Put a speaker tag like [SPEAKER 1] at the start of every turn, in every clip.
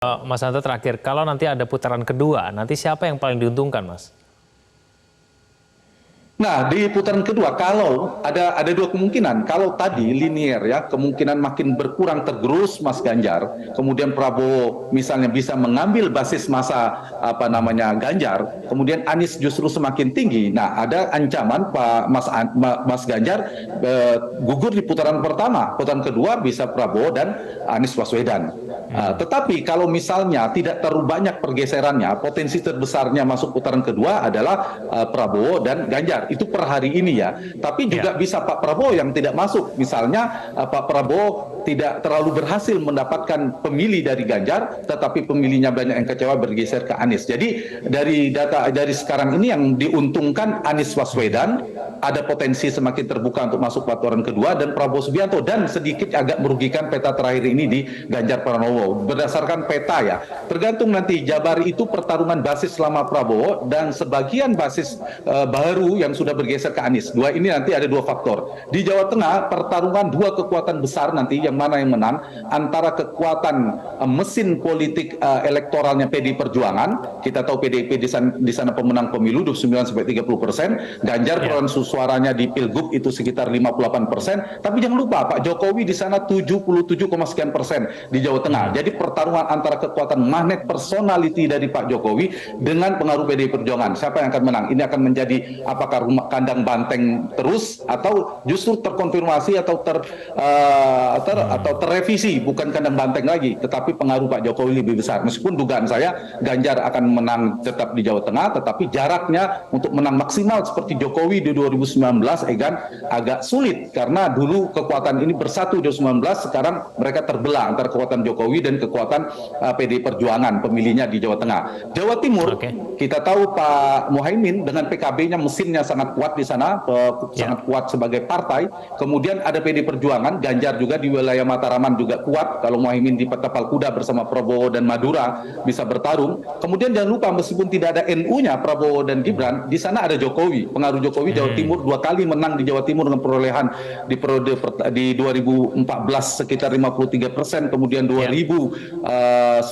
[SPEAKER 1] Mas Hanta terakhir, kalau nanti ada putaran kedua, nanti siapa yang paling diuntungkan, Mas?
[SPEAKER 2] Nah, di putaran kedua, kalau ada dua kemungkinan. Kalau tadi linier ya, kemungkinan makin berkurang tergerus Mas Ganjar, kemudian Prabowo misalnya bisa mengambil basis masa Ganjar, kemudian Anies justru semakin tinggi. Nah, ada ancaman Pak Mas Ganjar gugur di putaran pertama. Putaran kedua bisa Prabowo dan Anies Baswedan. Tetapi kalau misalnya tidak terlalu banyak pergeserannya, potensi terbesarnya masuk putaran kedua adalah Prabowo dan Ganjar. Itu per hari ini ya. Tapi juga bisa Pak Prabowo yang tidak masuk. Misalnya Pak Prabowo tidak terlalu berhasil mendapatkan pemilih dari Ganjar, tetapi pemilihnya banyak yang kecewa bergeser ke Anies. Jadi dari data dari sekarang ini yang diuntungkan Anies Baswedan, ada potensi semakin terbuka untuk masuk putaran kedua, dan Prabowo Subianto, dan sedikit agak merugikan peta terakhir ini di Ganjar Pranowo. Berdasarkan peta ya, tergantung nanti Jabar itu pertarungan basis lama Prabowo dan sebagian basis baru yang sudah bergeser ke Anies. Dua ini nanti ada dua faktor. Di Jawa Tengah pertarungan dua kekuatan besar nanti, yang mana yang menang antara kekuatan mesin politik elektoralnya PDI Perjuangan. Kita tahu PDIP di sana pemenang pemilu 29-30%, Ganjar perolehan suaranya di Pilgub itu sekitar 58%, tapi jangan lupa Pak Jokowi di sana 77, sekian persen di Jawa Tengah. Jadi pertarungan antara kekuatan magnet personality dari Pak Jokowi dengan pengaruh PDI Perjuangan. Siapa yang akan menang? Ini akan menjadi apakah rumah kandang banteng terus, atau justru terkonfirmasi atau terrevisi, bukan kandang banteng lagi, tetapi pengaruh Pak Jokowi lebih besar. Meskipun dugaan saya Ganjar akan menang tetap di Jawa Tengah, tetapi jaraknya untuk menang maksimal seperti Jokowi di 2019 agak sulit, karena dulu kekuatan ini bersatu di 2019, sekarang mereka terbelah antara kekuatan Jokowi dan kekuatan PDI Perjuangan pemilihnya di Jawa Tengah. Jawa Timur, kita tahu Pak Muhaimin dengan PKB-nya mesinnya sangat kuat di sana, sangat kuat sebagai partai. Kemudian ada PDI Perjuangan, Ganjar juga di wilayah Mataraman juga kuat. Kalau Muhaimin di Tapal Kuda bersama Prabowo dan Madura bisa bertarung. Kemudian jangan lupa, meskipun tidak ada NU-nya Prabowo dan Gibran, di sana ada Jokowi. Pengaruh Jokowi Jawa Timur 2 kali menang di Jawa Timur dengan perolehan di periode di 2014 sekitar 53%, kemudian 2019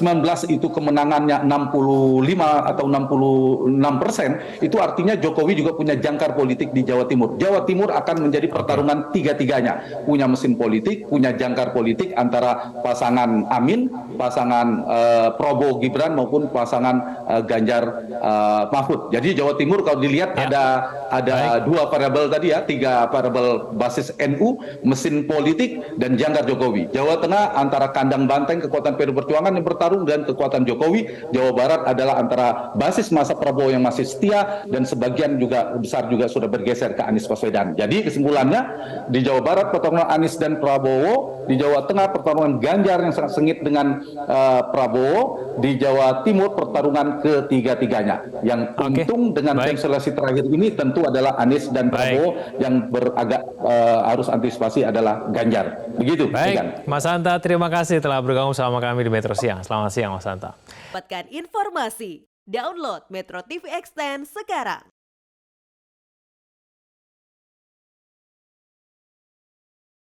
[SPEAKER 2] itu kemenangannya 65 atau 66%. Itu artinya Jokowi juga punya jangkar politik di Jawa Timur. Jawa Timur akan menjadi pertarungan tiga-tiganya, punya mesin politik, punya jangkar politik antara pasangan Amin, pasangan Prabowo Gibran maupun pasangan Ganjar Mahfud. Jadi Jawa Timur kalau dilihat ada dua variabel tadi ya, tiga variabel basis NU, mesin politik, dan jangkar Jokowi. Jawa Tengah antara kandang banteng kekuatan PDI Perjuangan yang bertarung dan kekuatan Jokowi. Jawa Barat adalah antara basis masa Prabowo yang masih setia, dan sebagian juga besar juga sudah bergeser ke Anies Baswedan. Jadi kesimpulannya, di Jawa Barat pertarungan Anies dan Prabowo, di Jawa Tengah pertarungan Ganjar yang sangat sengit dengan Prabowo, di Jawa Timur pertarungan ketiga-tiganya. Yang untung dengan konstelasi terakhir ini tentu adalah Anies dan Prabowo, yang beragak harus antisipasi adalah Ganjar. Begitu.
[SPEAKER 1] Baik, Mas Hanta, terima kasih telah bergabung sama kami di Metro Siang. Selamat siang, Mas Hanta.
[SPEAKER 3] Dapatkan informasi, download Metro TV Extend sekarang.